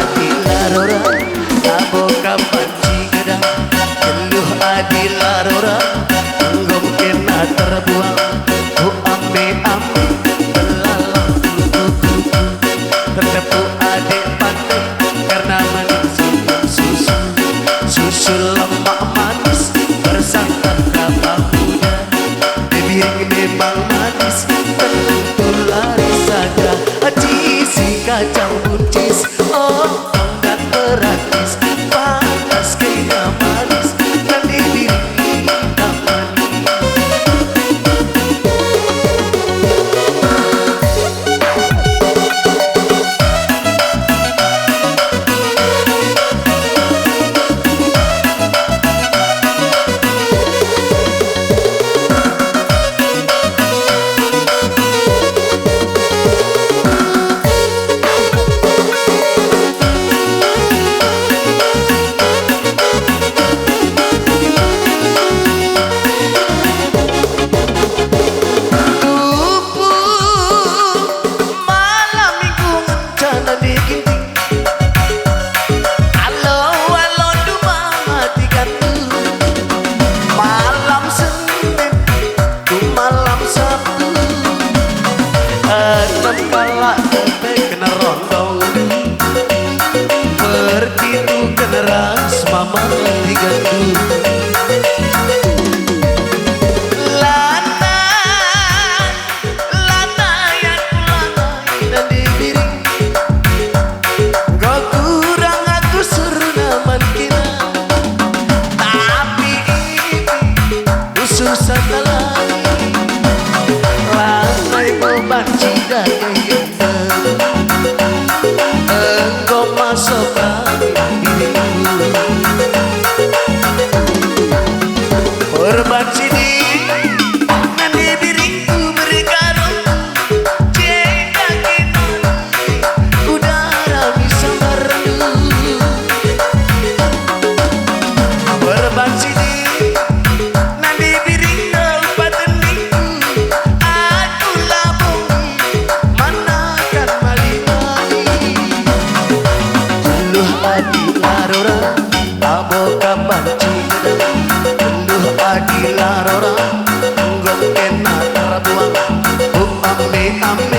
adilarora aboka panci gedang keluh adilarora enggom kena terbuang ku ambe ambe belalang kuku terdepu adik pandai karena manis susu susu lemak manis bersantan kelapa muda bibir memang manis tentu lari saja si kacang buncis oh enggak gratis panas kaya manis dan diri tak manis. Kepala kena rondong bertiru generas mama digandu lana lana yang kulanai dan dibiring kau kurang aku suruh naman kina tapi ini susah lagi lanai beban cidak engkau masuk dirimu korban sini nanti diriku berkarung jika kita udara bisa merdu korban sini nanti diriku pateniku aku labungi manakan mali-mali keluh adilarora aboka panci gedang keluh adilarora enggom kena terbuang ambe ambe